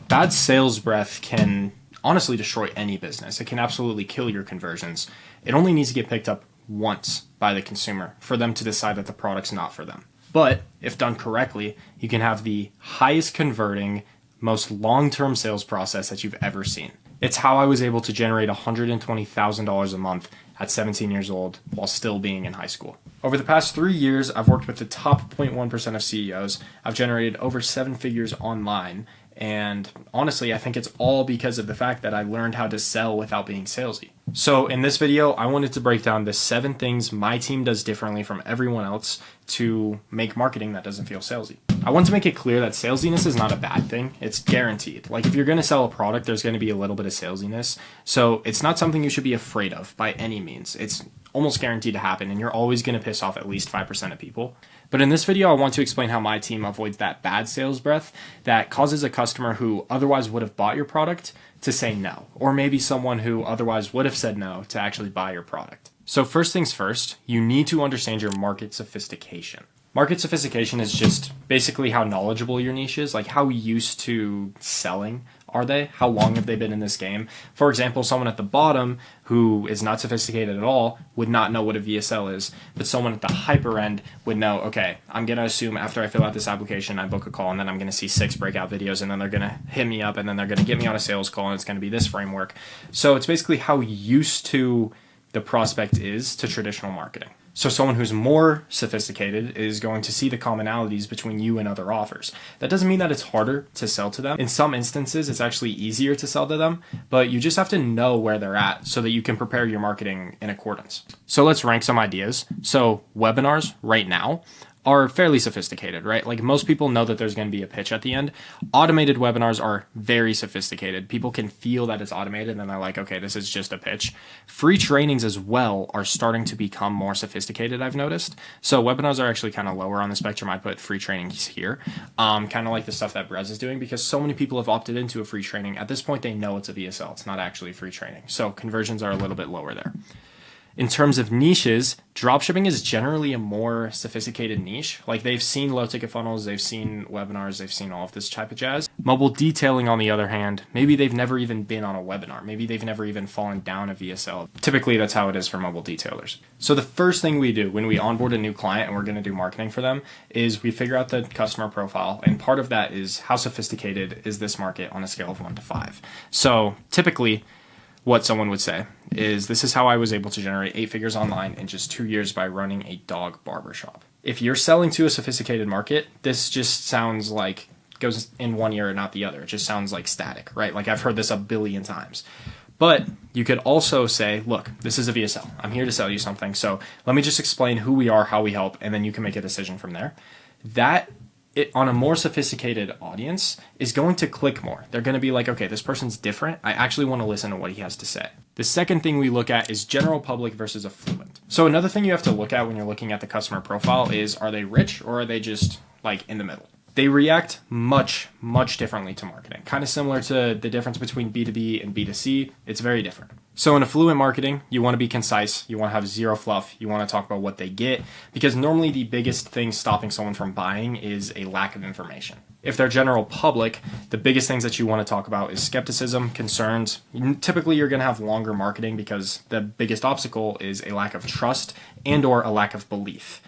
Bad sales breath can honestly destroy any business. It can absolutely kill your conversions. It only needs to get picked up once by the consumer for them to decide that the product's not for them. But if done correctly, you can have the highest converting, most long-term sales process that you've ever seen. It's how I was able to generate $120,000 a month at 17 years old while still being in high school. Over the past 3 years, I've worked with the top 0.1% of CEOs. I've generated over 7 figures online. And honestly, I think it's all because of the fact that I learned how to sell without being salesy. So in this video, I wanted to break down the 7 things my team does differently from everyone else to make marketing that doesn't feel salesy. I want to make it clear that salesiness is not a bad thing. It's guaranteed. Like if you're going to sell a product, there's going to be a little bit of salesiness. So it's not something you should be afraid of by any means. It's almost guaranteed to happen, and you're always going to piss off at least 5% of people. But in this video, I want to explain how my team avoids that bad sales breath that causes a customer who otherwise would have bought your product to say no, or maybe someone who otherwise would have said no to actually buy your product. So first things first, you need to understand your market sophistication. Market sophistication is just basically how knowledgeable your niche is, like how used to selling are they? How long have they been in this game? For example, someone at the bottom who is not sophisticated at all would not know what a VSL is, but someone at the hyper end would know, okay, I'm going to assume after I fill out this application, I book a call, and then I'm going to see 6 breakout videos, and then they're going to hit me up, and then they're going to get me on a sales call, and it's going to be this framework. So it's basically how used to the prospect is to traditional marketing. So someone who's more sophisticated is going to see the commonalities between you and other offers. That doesn't mean that it's harder to sell to them. In some instances, it's actually easier to sell to them, but you just have to know where they're at so that you can prepare your marketing in accordance. So let's rank some ideas. So webinars right now are fairly sophisticated, right? Like most people know that there's going to be a pitch at the end. Automated webinars are very sophisticated. People can feel that it's automated and they're like, okay, this is just a pitch. Free trainings as well are starting to become more sophisticated, I've noticed. So webinars are actually kind of lower on the spectrum. I put free trainings here, kind of like the stuff that Brez is doing, because so many people have opted into a free training. At this point, they know it's a VSL. It's not actually free training. So conversions are a little bit lower there. In terms of niches, dropshipping is generally a more sophisticated niche. Like they've seen low ticket funnels, they've seen webinars, they've seen all of this type of jazz. Mobile detailing, on the other hand, maybe they've never even been on a webinar. Maybe they've never even fallen down a VSL. Typically, that's how it is for mobile detailers. So the first thing we do when we onboard a new client and we're going to do marketing for them is we figure out the customer profile. And part of that is how sophisticated is this market on a scale of 1 to 5. So typically, what someone would say is, this is how I was able to generate 8 figures online in just 2 years by running a dog barbershop. If you're selling to a sophisticated market, this just sounds like goes in one ear and not the other. It just sounds like static, right? Like I've heard this a billion times. But you could also say, look, this is a VSL. I'm here to sell you something. So let me just explain who we are, how we help, and then you can make a decision from there. That on a more sophisticated audience is going to click more. They're going to be like, okay, this person's different. I actually want to listen to what he has to say. The second thing we look at is general public versus affluent. So another thing you have to look at when you're looking at the customer profile is, are they rich or are they just like in the middle? They react much, much differently to marketing. Kind of similar to the difference between B2B and B2C. It's very different. So in affluent marketing, you want to be concise. You want to have zero fluff. You want to talk about what they get, because normally the biggest thing stopping someone from buying is a lack of information. If they're general public, the biggest things that you want to talk about is skepticism, concerns. Typically, you're going to have longer marketing because the biggest obstacle is a lack of trust and or a lack of belief.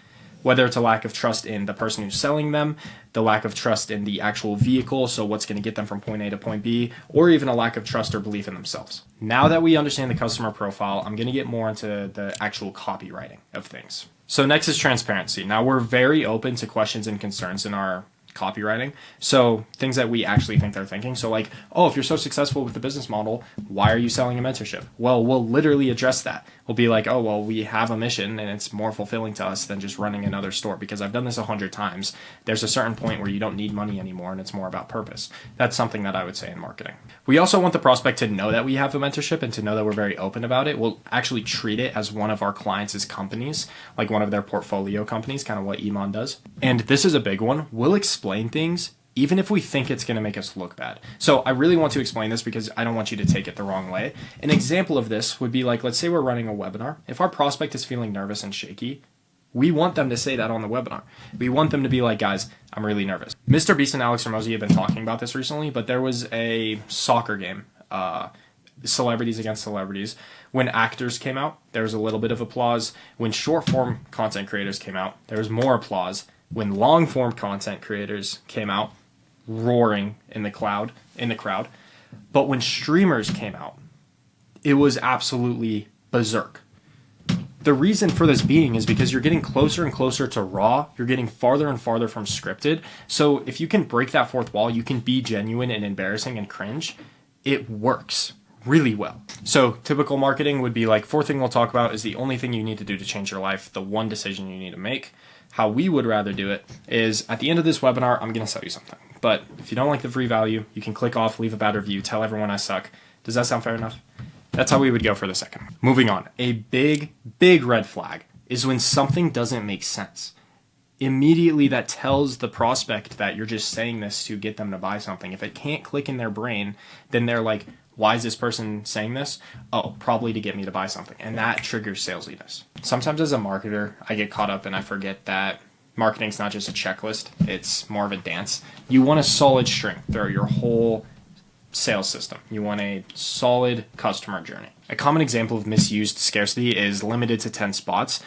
Whether it's a lack of trust in the person who's selling them, the lack of trust in the actual vehicle, so what's going to get them from point A to point B, or even a lack of trust or belief in themselves. Now that we understand the customer profile, I'm going to get more into the actual copywriting of things. So next is transparency. Now we're very open to questions and concerns in our copywriting. So things that we actually think they're thinking. So like, oh, if you're so successful with the business model, why are you selling a mentorship? Well, we'll literally address that. We'll be like, oh, well, we have a mission and it's more fulfilling to us than just running another store, because I've done this 100 times. There's a certain point where you don't need money anymore and it's more about purpose. That's something that I would say in marketing. We also want the prospect to know that we have a mentorship and to know that we're very open about it. We'll actually treat it as one of our clients' companies, like one of their portfolio companies, kind of what Iman does. And this is a big one. We'll explain things even if we think it's going to make us look bad. So I really want to explain this because I don't want you to take it the wrong way. An example of this would be like, let's say we're running a webinar. If our prospect is feeling nervous and shaky, We want them to say that on the webinar. We want them to be like, guys, I'm really nervous. Mr. Beast and Alex Hormozi have been talking about this recently, but there was a soccer game, celebrities against celebrities. When actors came out, there was a little bit of applause. When short form content creators came out, there was more applause. When long form content creators came out, roaring in the crowd. But when streamers came out, it was absolutely berserk. The reason for this being is because you're getting closer and closer to raw. You're getting farther and farther from scripted. So if you can break that fourth wall, you can be genuine and embarrassing and cringe. It works really well. So typical marketing would be like, fourth thing we'll talk about is the only thing you need to do to change your life, the one decision you need to make. How we would rather do it is at the end of this webinar, I'm going to sell you something. But if you don't like the free value, you can click off, leave a bad review, tell everyone I suck. Does that sound fair enough? That's how we would go for the second. Moving on. A big red flag is when something doesn't make sense. Immediately that tells the prospect that you're just saying this to get them to buy something. If it can't click in their brain, then they're like, why is this person saying this? Oh, probably to get me to buy something. And that triggers salesiness. Sometimes as a marketer, I get caught up and I forget that marketing's not just a checklist. It's more of a dance. You want a solid string throughout your whole sales system. You want a solid customer journey. A common example of misused scarcity is limited to 10 spots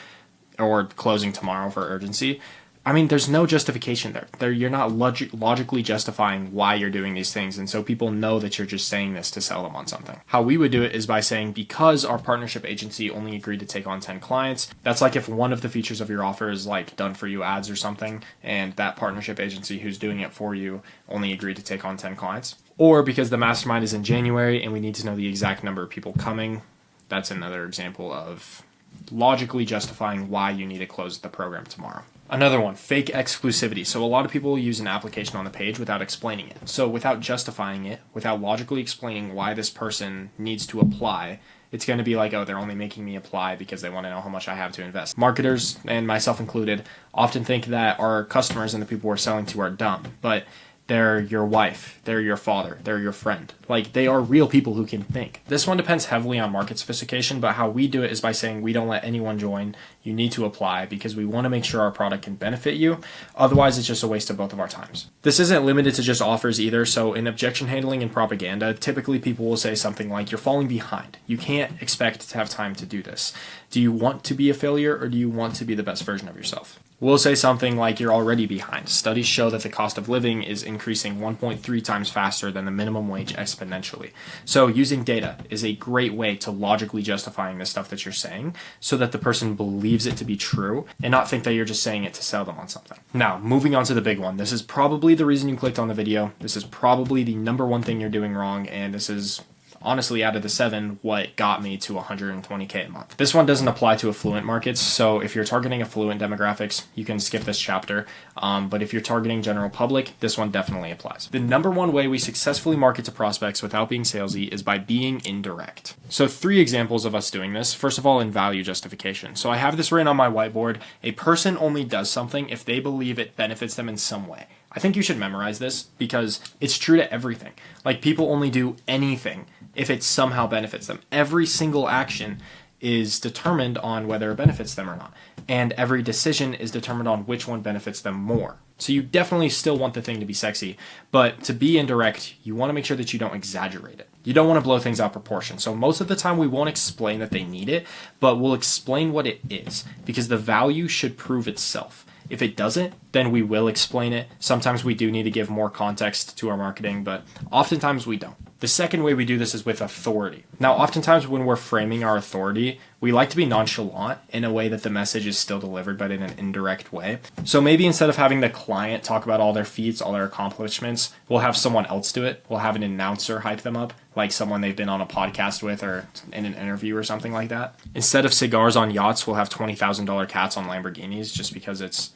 or closing tomorrow for urgency. I mean, there's no justification there. You're not logically justifying why you're doing these things, and so people know that you're just saying this to sell them on something. How we would do it is by saying, because our partnership agency only agreed to take on 10 clients, that's like if one of the features of your offer is like done for you ads or something, and that partnership agency who's doing it for you only agreed to take on 10 clients. Or because the mastermind is in January and we need to know the exact number of people coming. That's another example of logically justifying why you need to close the program tomorrow. Another one, fake exclusivity. So a lot of people use an application on the page without explaining it. So without justifying it, without logically explaining why this person needs to apply, it's going to be like, oh, they're only making me apply because they want to know how much I have to invest. Marketers, and myself included, often think that our customers and the people we're selling to are dumb, but they're your wife, they're your father, they're your friend. Like, they are real people who can think. This one depends heavily on market sophistication, but how we do it is by saying we don't let anyone join. You need to apply because we want to make sure our product can benefit you. Otherwise, it's just a waste of both of our times. This isn't limited to just offers either. So in objection handling and propaganda, typically people will say something like, you're falling behind. You can't expect to have time to do this. Do you want to be a failure or do you want to be the best version of yourself? We'll say something like, you're already behind. Studies show that the cost of living is increasing 1.3 times faster than the minimum wage exponentially. So using data is a great way to logically justifying the stuff that you're saying so that the person believes it to be true and not think that you're just saying it to sell them on something. Now, moving on to the big one. This is probably the reason you clicked on the video. This is probably the number one thing you're doing wrong, and this is honestly, out of the 7, what got me to 120K a month. This one doesn't apply to affluent markets, so if you're targeting affluent demographics, you can skip this chapter. But if you're targeting general public, this one definitely applies. The number one way we successfully market to prospects without being salesy is by being indirect. So 3 examples of us doing this. First of all, in value justification. So I have this written on my whiteboard. A person only does something if they believe it benefits them in some way. I think you should memorize this because it's true to everything. Like, people only do anything if it somehow benefits them. Every single action is determined on whether it benefits them or not. And every decision is determined on which one benefits them more. So you definitely still want the thing to be sexy, but to be indirect, you want to make sure that you don't exaggerate it. You don't want to blow things out of proportion. So most of the time we won't explain that they need it, but we'll explain what it is because the value should prove itself. If it doesn't, then we will explain it. Sometimes we do need to give more context to our marketing, but oftentimes we don't. The second way we do this is with authority. Now, oftentimes when we're framing our authority, we like to be nonchalant in a way that the message is still delivered, but in an indirect way. So maybe instead of having the client talk about all their feats, all their accomplishments, we'll have someone else do it. We'll have an announcer hype them up, like someone they've been on a podcast with or in an interview or something like that. Instead of cigars on yachts, we'll have $20,000 cats on Lamborghinis just because it's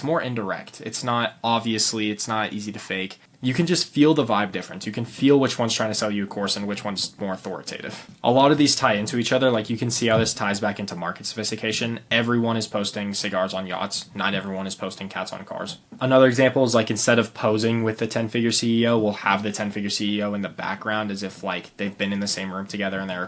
more indirect. It's not easy to fake. You can just feel the vibe difference. You can feel which one's trying to sell you a course and which one's more authoritative. A lot of these tie into each other. Like, you can see how this ties back into market sophistication. Everyone is posting cigars on yachts. Not everyone is posting cats on cars. Another example is, like, instead of posing with the 10-figure CEO, we'll have the 10-figure CEO in the background as if like they've been in the same room together and they're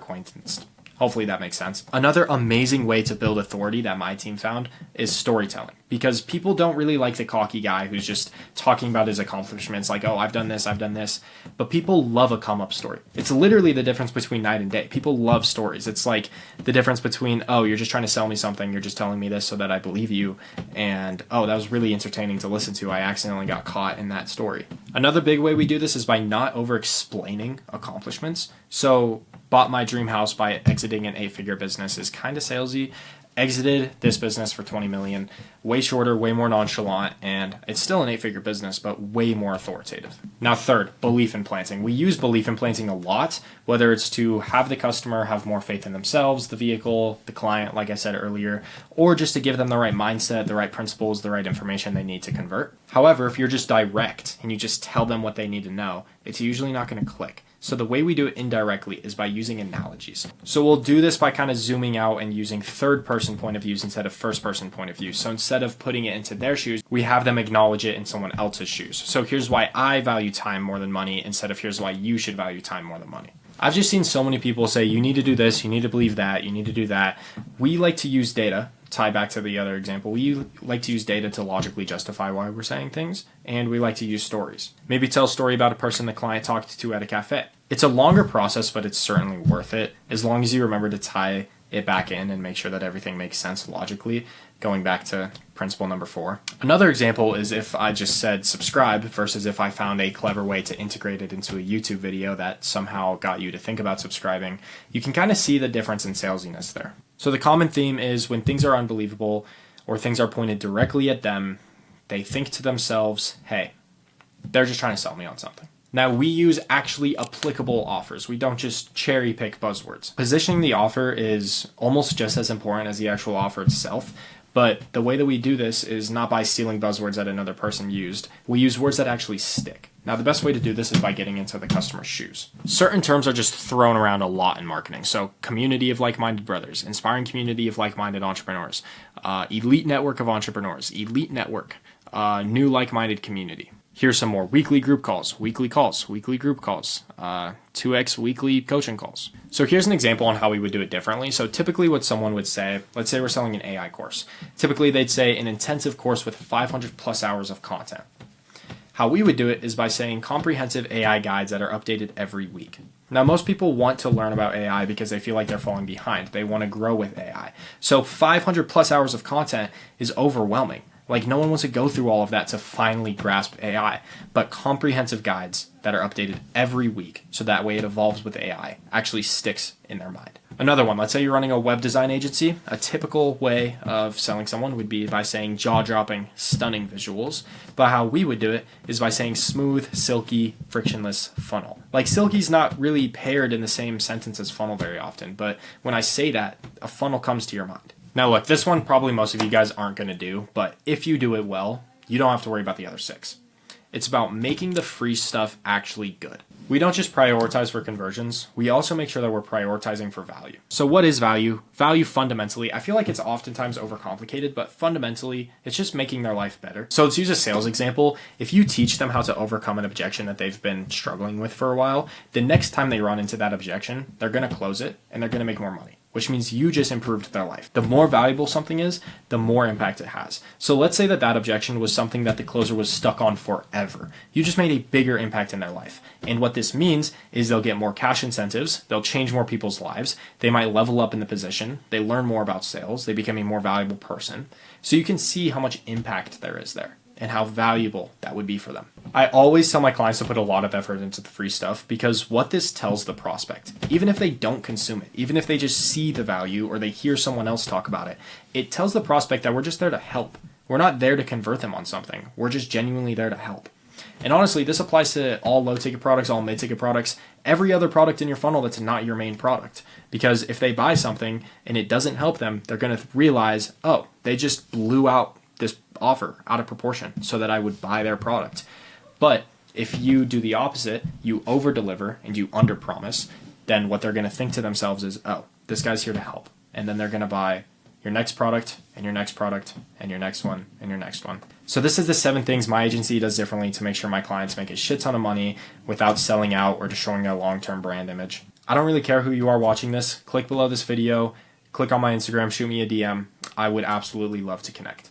Hopefully that makes sense. Another amazing way to build authority that my team found is storytelling, because people don't really like the cocky guy who's just talking about his accomplishments like, oh, I've done this, but people love a come up story. It's literally the difference between night and day. People love stories. It's like the difference between, oh, you're just trying to sell me something, you're just telling me this so that I believe you, and oh, that was really entertaining to listen to, I accidentally got caught in that story. Another big way we do this is by not over explaining accomplishments. So bought my dream house by exiting an 8-figure business is kind of salesy. Exited this business for $20 million, way shorter, way more nonchalant, and it's still an 8-figure business, but way more authoritative. Now, third, belief implanting. We use belief implanting a lot, whether it's to have the customer have more faith in themselves, the vehicle, the client, like I said earlier, or just to give them the right mindset, the right principles, the right information they need to convert. However, if you're just direct and you just tell them what they need to know, it's usually not going to click. So the way we do it indirectly is by using analogies. So we'll do this by kind of zooming out and using third-person point of views instead of first-person point of view. So instead of putting it into their shoes, we have them acknowledge it in someone else's shoes. So here's why I value time more than money instead of here's why you should value time more than money. I've just seen so many people say, you need to do this, you need to believe that, you need to do that. We like to use data, tie back to the other example. We like to use data to logically justify why we're saying things, and we like to use stories. Maybe tell a story about a person the client talked to at a cafe. It's a longer process, but it's certainly worth it, as long as you remember to tie it back in and make sure that everything makes sense logically, going back to principle number 4. Another example is if I just said subscribe versus if I found a clever way to integrate it into a YouTube video that somehow got you to think about subscribing. You can kind of see the difference in salesiness there. So the common theme is when things are unbelievable or things are pointed directly at them, they think to themselves, hey, they're just trying to sell me on something. Now, we use actually applicable offers. We don't just cherry pick buzzwords. Positioning the offer is almost just as important as the actual offer itself, but the way that we do this is not by stealing buzzwords that another person used. We use words that actually stick. Now, the best way to do this is by getting into the customer's shoes. Certain terms are just thrown around a lot in marketing. So, community of like-minded brothers, inspiring community of like-minded entrepreneurs, elite network of entrepreneurs, elite network, new like-minded community. Here's some more: weekly group calls, weekly group calls, 2x weekly coaching calls. So here's an example on how we would do it differently. So typically what someone would say, let's say we're selling an AI course. Typically they'd say an intensive course with 500 plus hours of content. How we would do it is by saying comprehensive AI guides that are updated every week. Now, most people want to learn about AI because they feel like they're falling behind. They want to grow with AI. So 500 plus hours of content is overwhelming. Like, no one wants to go through all of that to finally grasp AI, but comprehensive guides that are updated every week, so that way it evolves with AI, actually sticks in their mind. Another one, let's say you're running a web design agency. A typical way of selling someone would be by saying jaw-dropping, stunning visuals, but how we would do it is by saying smooth, silky, frictionless funnel. Like, silky's not really paired in the same sentence as funnel very often, but when I say that, a funnel comes to your mind. Now look, this one probably most of you guys aren't going to do, but if you do it well, you don't have to worry about the other 6. It's about making the free stuff actually good. We don't just prioritize for conversions, we also make sure that we're prioritizing for value. So what is value? Value fundamentally, I feel like it's oftentimes overcomplicated, but fundamentally, it's just making their life better. So let's use a sales example. If you teach them how to overcome an objection that they've been struggling with for a while, the next time they run into that objection, they're going to close it and they're going to make more money, which means you just improved their life. The more valuable something is, the more impact it has. So let's say that that objection was something that the closer was stuck on forever. You just made a bigger impact in their life. And what this means is they'll get more cash incentives, they'll change more people's lives, they might level up in the position, they learn more about sales, they become a more valuable person. So you can see how much impact there is there and how valuable that would be for them. I always tell my clients to put a lot of effort into the free stuff because what this tells the prospect, even if they don't consume it, even if they just see the value or they hear someone else talk about it, it tells the prospect that we're just there to help. We're not there to convert them on something. We're just genuinely there to help. And honestly, this applies to all low-ticket products, all mid-ticket products, every other product in your funnel that's not your main product. Because if they buy something and it doesn't help them, they're going to realize, oh, they just blew out this offer out of proportion so that I would buy their product. But if you do the opposite, you over-deliver and you under-promise, then what they're going to think to themselves is, oh, this guy's here to help. And then they're going to buy your next product and your next product and your next one and your next one. So this is the 7 things my agency does differently to make sure my clients make a shit ton of money without selling out or destroying their long-term brand image. I don't really care who you are watching this. Click below this video, click on my Instagram, shoot me a DM. I would absolutely love to connect.